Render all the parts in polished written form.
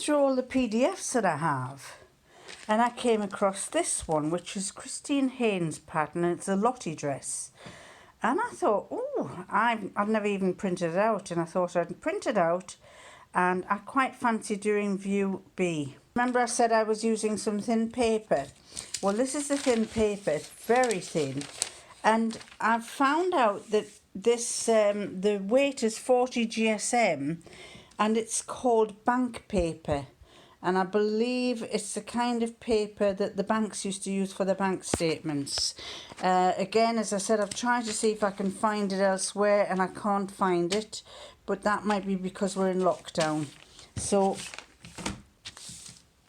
through all the PDFs that I have, and I came across this one, which is Christine Haynes' pattern, and it's a Lottie dress. And I thought, oh, I've never even printed it out, and I thought I'd print it out, and I quite fancy doing view B. Remember I said I was using some thin paper? Well, this is the thin paper, it's very thin, and I've found out that this, the weight is 40 GSM, and it's called bank paper. And I believe it's the kind of paper that the banks used to use for their bank statements. Again, as I said, I've tried to see if I can find it elsewhere and I can't find it. But that might be because we're in lockdown. So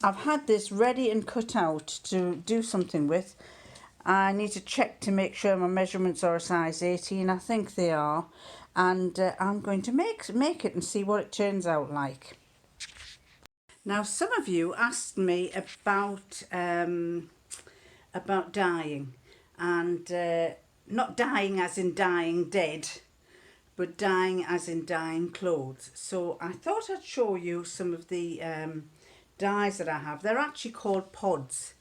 I've had this ready and cut out to do something with. I need to check to make sure my measurements are a size 18. I think they are. And I'm going to make it and see what it turns out like. Now, some of you asked me about dyeing, and not dyeing as in dyeing dead, but dyeing as in dyeing clothes. So I thought I'd show you some of the dyes that I have. They're actually called pods,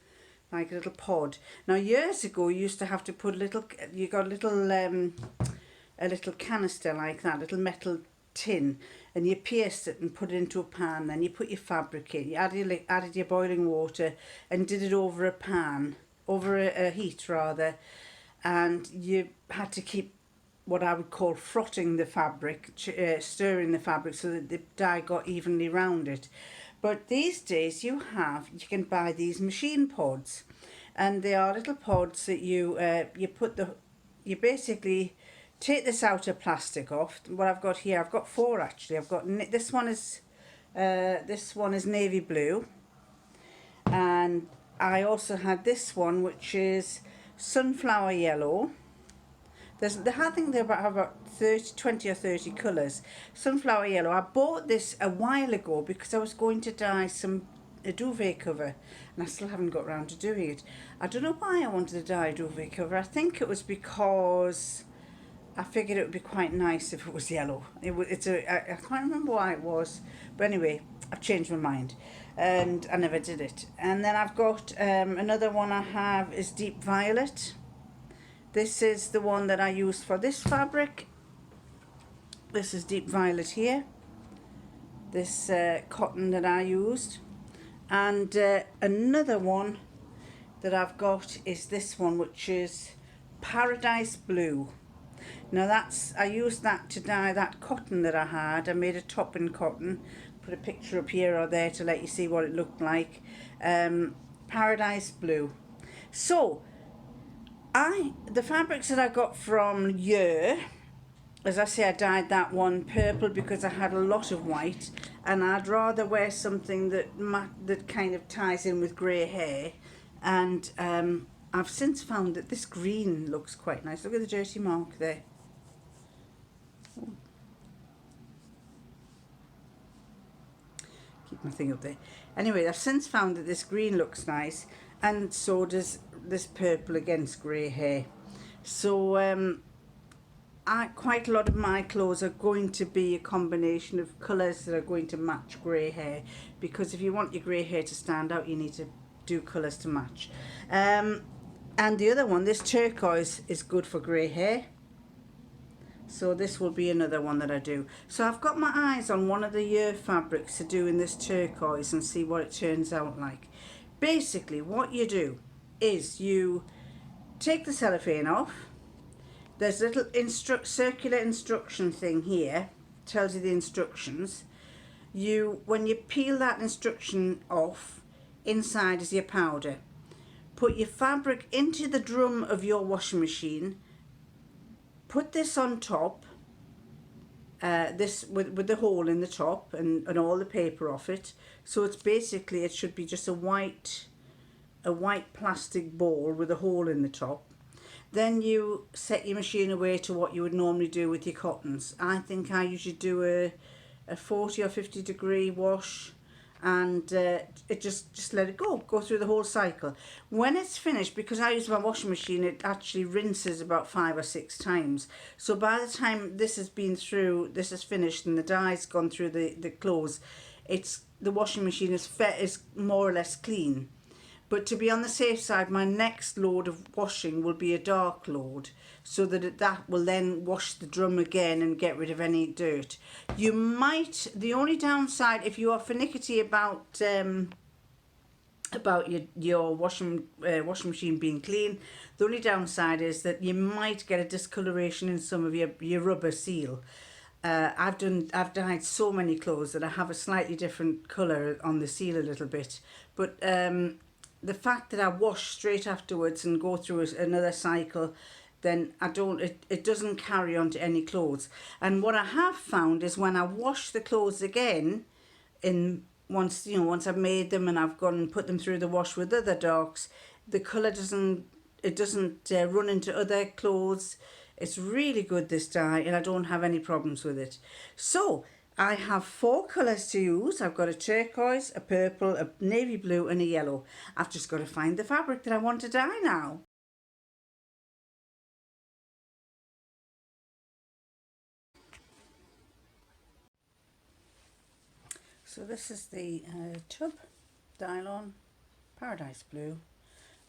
like a little pod. Now, years ago, you used to have to put you got a little canister like that, little metal tin, and you pierced it and put it into a pan. Then you put your fabric in, you added your boiling water and did it over a pan, over a heat rather, and you had to keep what I would call frotting the fabric, stirring the fabric so that the dye got evenly round it. But these days you can buy these machine pods, and they are little pods that you basically take this outer plastic off. What I've got here, I've got 4 actually. I've got this one is navy blue, and I also had this one which is sunflower yellow. I think they have about 20 or 30 colours. Sunflower yellow. I bought this a while ago because I was going to dye a duvet cover, and I still haven't got around to doing it. I don't know why I wanted to dye a duvet cover. I think it was because I figured it would be quite nice if it was yellow. I can't remember why it was, but anyway, I've changed my mind, and I never did it. And then I've got another one I have is deep violet. This is the one that I used for this fabric. This is deep violet here. This cotton that I used, and another one that I've got is this one, which is paradise blue. Now I used that to dye that cotton that I had. I made a top in cotton. Put a picture up here or there to let you see what it looked like. Paradise blue. So the fabrics that I got from as I say, I dyed that one purple because I had a lot of white, and I'd rather wear something that kind of ties in with grey hair. And I've since found that this green looks quite nice. Look at the dirty mark there. Oh. Keep my thing up there. Anyway, I've since found that this green looks nice, and so does this purple against grey hair. So quite a lot of my clothes are going to be a combination of colours that are going to match grey hair, because if you want your grey hair to stand out, you need to do colours to match. And the other one, this turquoise, is good for grey hair. So this will be another one that I do. So I've got my eyes on one of the fabrics to do in this turquoise and see what it turns out like. Basically, what you do is you take the cellophane off. There's a little circular instruction thing here, tells you the instructions. When you peel that instruction off, inside is your powder. Put your fabric into the drum of your washing machine. Put this on top, this with the hole in the top and all the paper off it. So it's basically, it should be just a white plastic ball with a hole in the top. Then you set your machine away to what you would normally do with your cottons. I think I usually do a 40 or 50 degree wash, and it just let it go through the whole cycle. When it's finished, because I use my washing machine, it actually rinses about 5 or 6 times. So by the time this has been through, this is finished and the dye's gone through the clothes, the washing machine is more or less clean. But to be on the safe side, my next load of washing will be a dark load, so that that will then wash the drum again and get rid of any dirt. You might, the only downside, if you are finicky about your washing machine being clean, the only downside is that you might get a discoloration in some of your rubber seal. I've dyed so many clothes that I have a slightly different colour on the seal a little bit, but the fact that I wash straight afterwards and go through another cycle, then it doesn't carry on to any clothes. And what I have found is when I wash the clothes again, once I've made them and I've gone and put them through the wash with other darks, the colour doesn't run into other clothes. It's really good, this dye, and I don't have any problems with it. So I have 4 colours to use. I've got a turquoise, a purple, a navy blue and a yellow. I've just got to find the fabric that I want to dye now. So this is the tub, Dylon, Paradise Blue,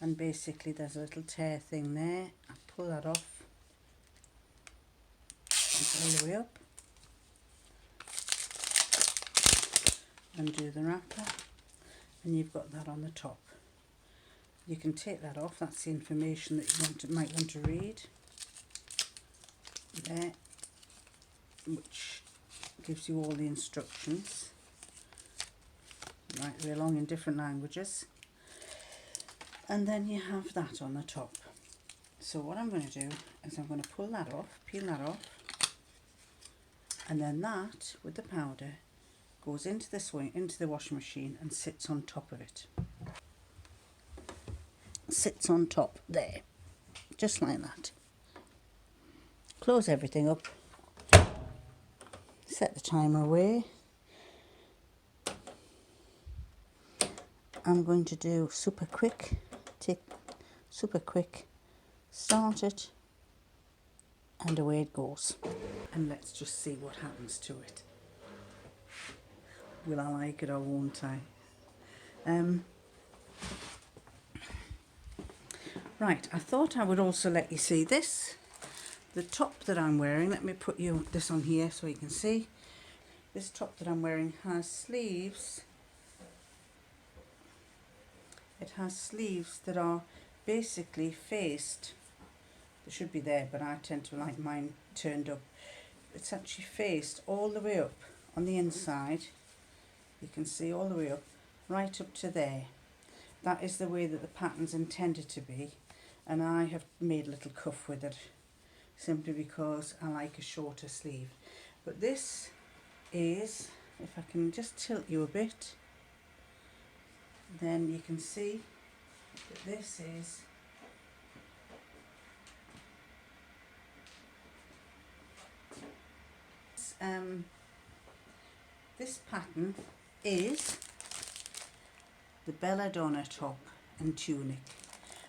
and basically there's a little tear thing there. I pull that off, all the way up, undo the wrapper, and you've got that on the top. You can take that off. That's the information that you might want to read there, which gives you all the instructions right way along in different languages. And then you have that on the top. So what I'm going to do is I'm going to pull that off, peel that off, and then that with the powder goes into the washing machine and sits on top of it. Sits on top there, just like that. Close everything up, set the timer away. I'm going to do super quick, start it, and away it goes. And let's just see what happens to it. Will I like it or won't I? Right, I thought I would also let you see this. The top that I'm wearing, let me put this on here so you can see. This top that I'm wearing has sleeves. It has sleeves that are basically faced. They should be there, but I tend to like mine turned up. It's actually faced all the way up on the inside. You can see all the way up, right up to there. That is the way that the pattern's intended to be, and I have made a little cuff with it simply because I like a shorter sleeve. But this is, if I can just tilt you a bit, then you can see that this is this pattern is the Bella Donna top and tunic,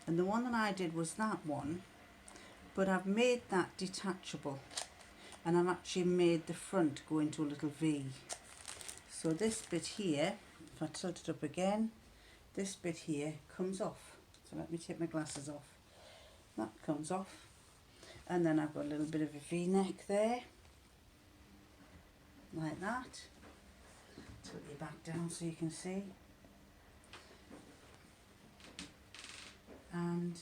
and the one that I did was that one, but I've made that detachable and I've actually made the front go into a little V. So this bit here, if I tilt it up again, this bit here comes off. So let me take my glasses off. That comes off, and then I've got a little bit of a V-neck there, like that. Tilt you back down so you can see. And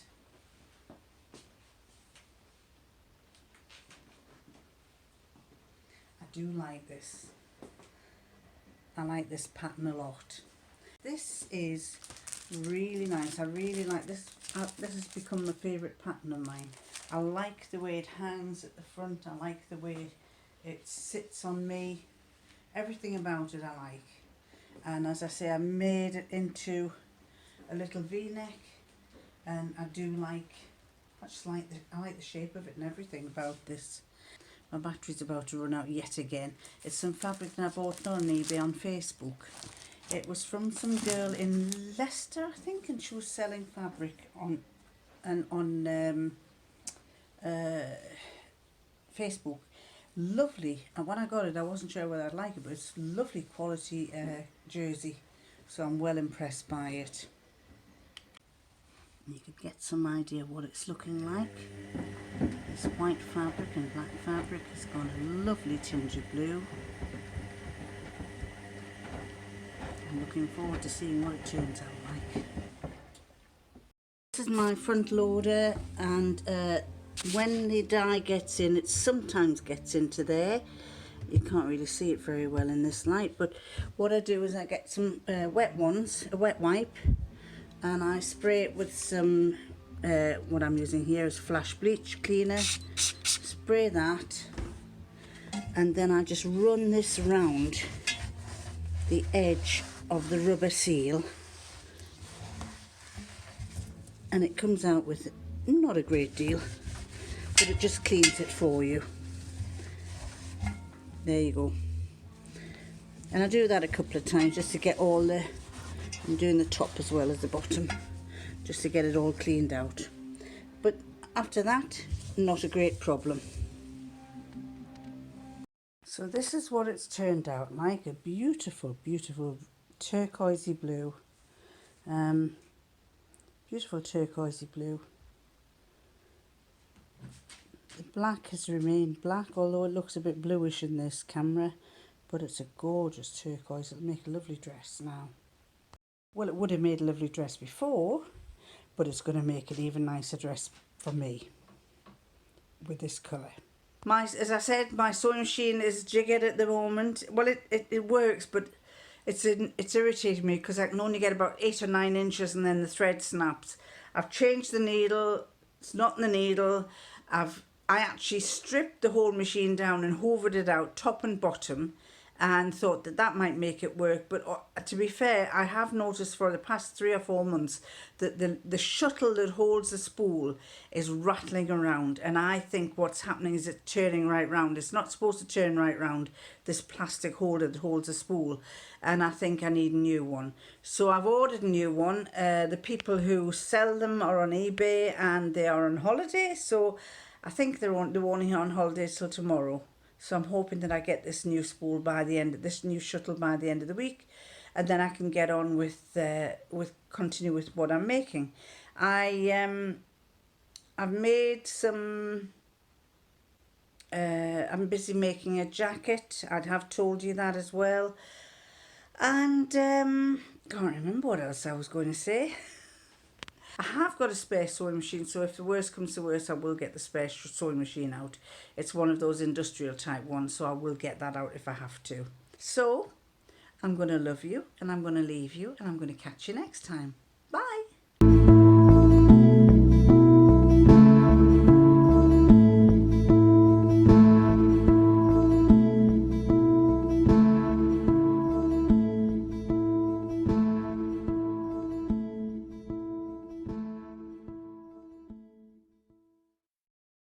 I do like this. I like this pattern a lot. This is really nice. I really like this. This has become my favourite pattern of mine. I like the way it hangs at the front. I like the way it sits on me. Everything about it I like. And as I say, I made it into a little V-neck, and I do like, I like the shape of it and everything about this. My battery's about to run out yet again. It's some fabric that I bought on eBay on Facebook. It was from some girl in Leicester, I think, and she was selling fabric on Facebook. lovely. And when I got it, I wasn't sure whether I'd like it, but it's lovely quality jersey. So I'm well impressed by it. You could get some idea of what it's looking like. This white fabric and black fabric has got a lovely tinge of blue. I'm looking forward to seeing what it turns out like. This is my front loader, and when the dye gets in, it sometimes gets into there. You can't really see it very well in this light, but what I do is I get some wet ones, a wet wipe, and I spray it with some, what I'm using here is flash bleach cleaner. Spray that, and then I just run this around the edge of the rubber seal, and it comes out with not a great deal, but it just cleans it for you. There you go. And I do that a couple of times just to get all the, I'm doing the top as well as the bottom, just to get it all cleaned out. But after that, not a great problem. So this is what it's turned out like, a beautiful, beautiful turquoisey blue. Beautiful turquoisey blue. The black has remained black, although it looks a bit bluish in this camera, but it's a gorgeous turquoise. It'll make a lovely dress now. Well, it would have made a lovely dress before, but it's going to make an even nicer dress for me with this colour. As I said, my sewing machine is jiggered at the moment. Well, it works, but it's irritating me because I can only get about 8 or 9 inches and then the thread snaps. I've changed the needle. It's not in the needle. I actually stripped the whole machine down and hoovered it out top and bottom, and thought that that might make it work. But to be fair, I have noticed for the past 3 or 4 months that the shuttle that holds the spool is rattling around, and I think what's happening is it's turning right round. It's not supposed to turn right round, this plastic holder that holds the spool, and I think I need a new one. So I've ordered a new one. The people who sell them are on eBay and they are on holiday, so I think they're only on holiday till tomorrow. So I'm hoping that I get this new spool by the end of this new shuttle by the end of the week, and then I can get on with continue with what I'm making. I've made some. I'm busy making a jacket. I'd have told you that as well, and can't remember what else I was going to say. I have got a spare sewing machine, so if the worst comes to worst, I will get the spare sewing machine out. It's one of those industrial type ones, so I will get that out if I have to. So, I'm going to love you, and I'm going to leave you, and I'm going to catch you next time.